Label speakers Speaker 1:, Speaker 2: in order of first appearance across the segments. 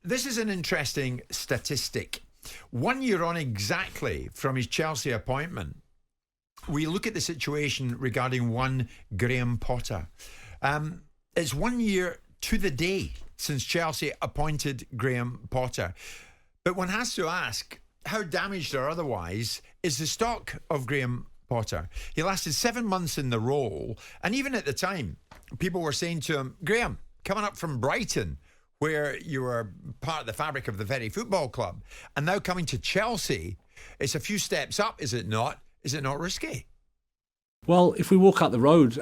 Speaker 1: This is an interesting statistic. 1 year on exactly from his Chelsea appointment, we look at the situation regarding one Graham Potter. It's 1 year to the day since Chelsea appointed Graham Potter. But one has to ask, how damaged or otherwise is the stock of Graham Potter? He lasted 7 months in the role, and even at the time, people were saying to him, Graham, coming up from Brighton, where you were part of the fabric of the very football club, and now coming to Chelsea, it's a few steps up, is it not? Is it not risky?
Speaker 2: Well, if we walk out the road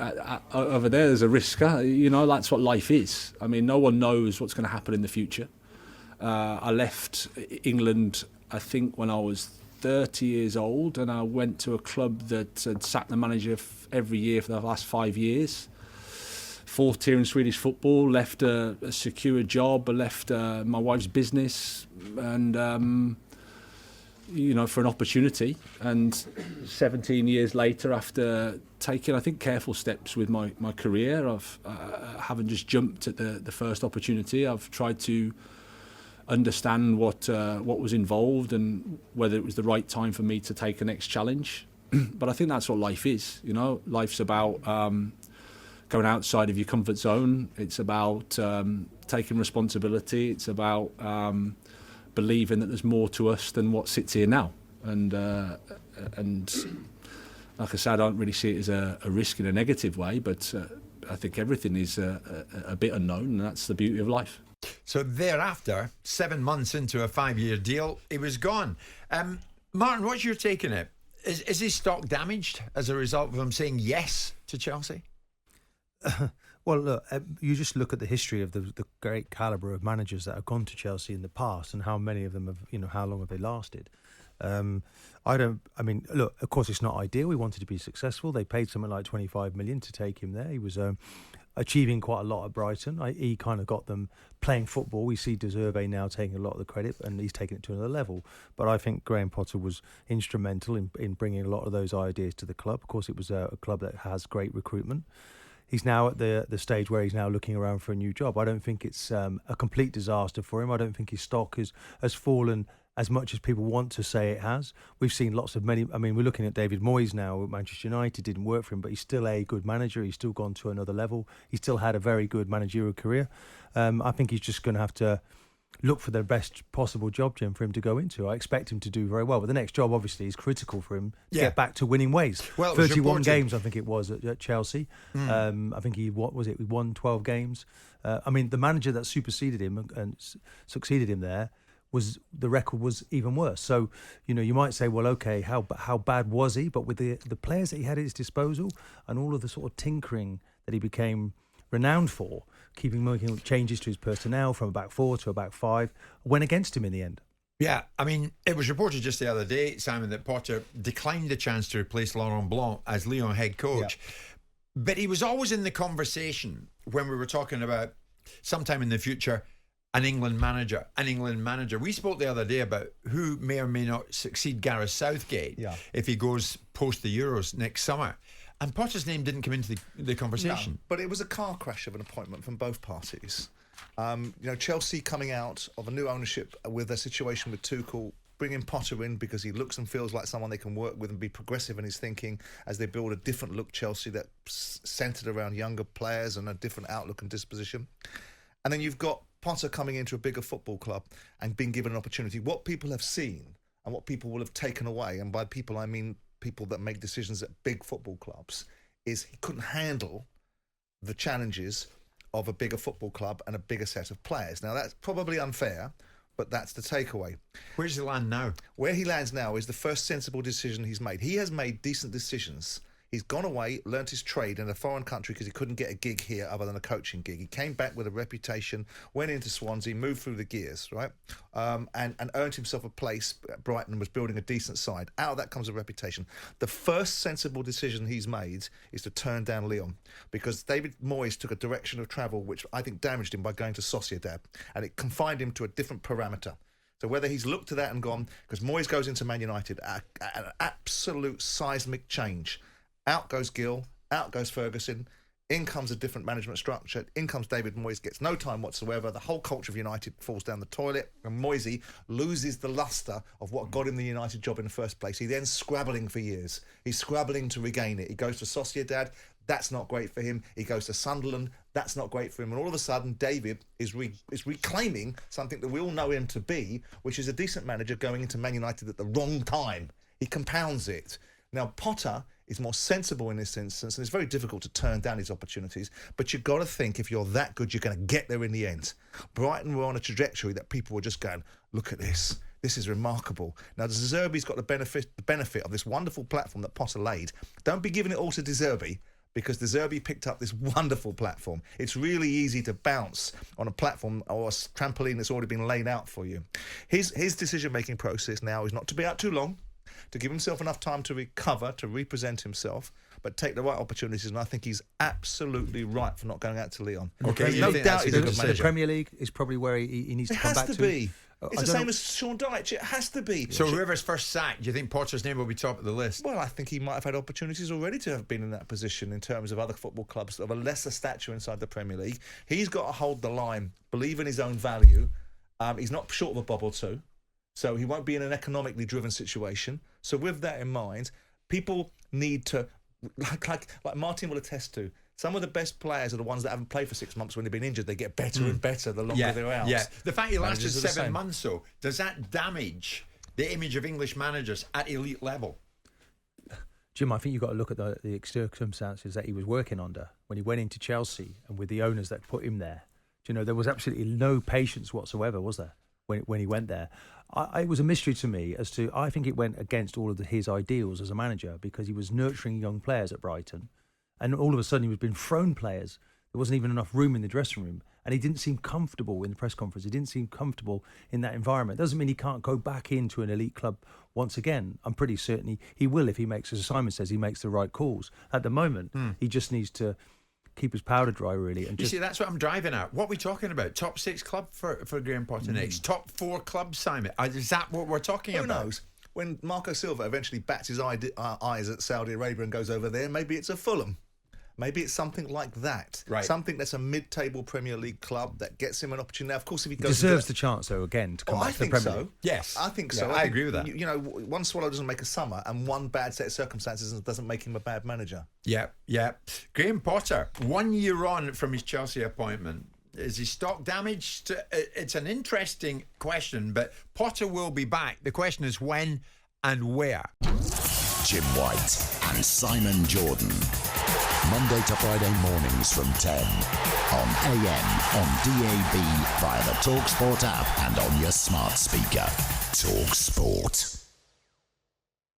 Speaker 2: over there, there's a risk. You know, that's what life is. I mean, no one knows what's going to happen in the future. I left England, I think, when I was 30 years old, and I went to a club that had sacked the manager every year for the last 5 years. Fourth tier in Swedish football, left a secure job, left my wife's business, and you know, for an opportunity. And 17 years later, after taking, I think, careful steps with my career, I've haven't just jumped at the first opportunity. I've tried to understand what was involved and whether it was the right time for me to take the next challenge. But I think that's what life is. You know, life's about going outside of your comfort zone. It's about taking responsibility. It's about believing that there's more to us than what sits here now. And like I said, I don't really see it as a risk in a negative way, but I think everything is a bit unknown, and that's the beauty of life.
Speaker 1: So thereafter, 7 months into a 5-year deal, he was gone. Martin, what's your take on it? Is his stock damaged as a result of him saying yes to Chelsea?
Speaker 3: Well, look, you just look at the history of the great calibre of managers that have gone to Chelsea in the past, and how many of them have, you know, how long have they lasted? Look, of course, it's not ideal. We wanted to be successful. They paid something like 25 million to take him there. He was achieving quite a lot at Brighton. He kind of got them playing football. We see De Zerbi now taking a lot of the credit, and he's taking it to another level. But I think Graham Potter was instrumental in bringing a lot of those ideas to the club. Of course, it was a club that has great recruitment. He's now at the stage where he's now looking around for a new job. I don't think it's a complete disaster for him. I don't think his stock has fallen as much as people want to say it has. We've seen we're looking at David Moyes now at Manchester United. Didn't work for him, but he's still a good manager. He's still gone to another level. He's still had a very good managerial career. I think he's just going to have to look for the best possible job, Jim, for him to go into. I expect him to do very well, but the next job obviously is critical for him to get back to winning ways.
Speaker 1: Well,
Speaker 3: 31 games, I think it was at Chelsea. I think he won 12 games. The manager that superseded him and succeeded him there, the record was even worse. So, you know, you might say, well, okay, how bad was he? But with the players that he had at his disposal and all of the sort of tinkering that he became renowned for, making changes to his personnel from a back four to a back five, went against him in the end.
Speaker 1: Yeah, I mean, it was reported just the other day, Simon, that Potter declined the chance to replace Laurent Blanc as Lyon head coach. Yeah. But he was always in the conversation when we were talking about sometime in the future, an England manager. We spoke the other day about who may or may not succeed Gareth Southgate if he goes post the Euros next summer. And Potter's name didn't come into the conversation.
Speaker 4: No, but it was a car crash of an appointment from both parties. Chelsea coming out of a new ownership with a situation with Tuchel, bringing Potter in because he looks and feels like someone they can work with and be progressive in his thinking as they build a different look Chelsea that's centred around younger players and a different outlook and disposition. And then you've got Potter coming into a bigger football club and being given an opportunity. What people have seen and what people will have taken away, and by people I mean people that make decisions at big football clubs, is he couldn't handle the challenges of a bigger football club and a bigger set of players. Now, that's probably unfair, but that's the takeaway.
Speaker 1: Where does he land now?
Speaker 4: Where he lands now is the first sensible decision he's made. He has made decent decisions. He's gone away, learnt his trade in a foreign country because he couldn't get a gig here other than a coaching gig. He came back with a reputation, went into Swansea, moved through the gears, right? And earned himself a place at Brighton and was building a decent side. Out of that comes a reputation. The first sensible decision he's made is to turn down Lyon, because David Moyes took a direction of travel which I think damaged him by going to Sociedad, and it confined him to a different parameter. So whether he's looked at that and gone, because Moyes goes into Man United, an absolute seismic change. Out goes Gill, out goes Ferguson. In comes a different management structure. In comes David Moyes, gets no time whatsoever. The whole culture of United falls down the toilet, and Moyes loses the lustre of what got him the United job in the first place. He then scrabbling for years. He's scrabbling to regain it. He goes to Sociedad. That's not great for him. He goes to Sunderland. That's not great for him. And all of a sudden, David is reclaiming something that we all know him to be, which is a decent manager going into Man United at the wrong time. He compounds it. Now, Potter is more sensible in this instance, and it's very difficult to turn down his opportunities, but you've got to think if you're that good, you're going to get there in the end. Brighton were on a trajectory that people were just going, look at this. This is remarkable. Now, De Zerbi's got the benefit of this wonderful platform that Potter laid. Don't be giving it all to De Zerbi, because De Zerbi picked up this wonderful platform. It's really easy to bounce on a platform or a trampoline that's already been laid out for you. His decision-making process now is not to be out too long, to give himself enough time to recover, to represent himself, but take the right opportunities, and I think he's absolutely right for not going out to Lyon.
Speaker 1: Okay,
Speaker 4: There's no doubt he's a good
Speaker 3: The
Speaker 4: manager.
Speaker 3: Premier League is probably where he needs to come back to.
Speaker 4: It has to be. It's the same
Speaker 3: know.
Speaker 4: as Sean Dyche. It has to be.
Speaker 1: So whoever's first sacked, do you think Potter's name will be top of the list?
Speaker 4: Well, I think he might have had opportunities already to have been in that position in terms of other football clubs of a lesser stature inside the Premier League. He's got to hold the line, believe in his own value. He's not short of a bob or two, so he won't be in an economically driven situation. So with that in mind, people need to, like Martin will attest to, some of the best players are the ones that haven't played for 6 months when they've been injured. They get better and better the longer they're out.
Speaker 1: Yeah, the fact he lasted
Speaker 4: Managers are the
Speaker 1: 7
Speaker 4: same.
Speaker 1: months, though, does that damage the image of English managers at elite level?
Speaker 3: Jim, I think you've got to look at the circumstances that he was working under when he went into Chelsea and with the owners that put him there. Do you know, there was absolutely no patience whatsoever, was there, when he went there? It was a mystery to me as to, I think it went against all of his ideals as a manager, because he was nurturing young players at Brighton, and all of a sudden he was being thrown players. There wasn't even enough room in the dressing room, and he didn't seem comfortable in the press conference. He didn't seem comfortable in that environment. Doesn't mean he can't go back into an elite club once again. I'm pretty certain he will if he makes, as Simon says, he makes the right calls. At the moment, he just needs to keep his powder dry, really. And
Speaker 1: You see, that's what I'm driving at. What are we talking about? Top 6 club for Graeme Potter next? Top 4 club, Simon? Is that what we're talking
Speaker 4: Who
Speaker 1: about?
Speaker 4: knows? When Marco Silva eventually bats his eyes at Saudi Arabia and goes over there, maybe it's a Fulham. Maybe it's something like that.
Speaker 1: Right.
Speaker 4: Something that's a mid-table Premier League club that gets him an opportunity. Now, of course, if he
Speaker 3: he
Speaker 4: goes...
Speaker 3: deserves the chance, though, again, to come back
Speaker 4: I
Speaker 3: to the
Speaker 4: think
Speaker 3: Premier
Speaker 4: so.
Speaker 3: League.
Speaker 1: Yes.
Speaker 4: I think so.
Speaker 1: Yeah, I agree with that.
Speaker 4: You know, one swallow doesn't make a summer, and one bad set of circumstances doesn't make him a bad manager.
Speaker 1: Yeah. Graeme Potter, 1 year on from his Chelsea appointment. Is his stock damaged? It's an interesting question, but Potter will be back. The question is when and where.
Speaker 5: Jim White and Simon Jordan. Monday to Friday mornings from 10 on AM, on DAB, via the talkSPORT app and on your smart speaker. talkSPORT.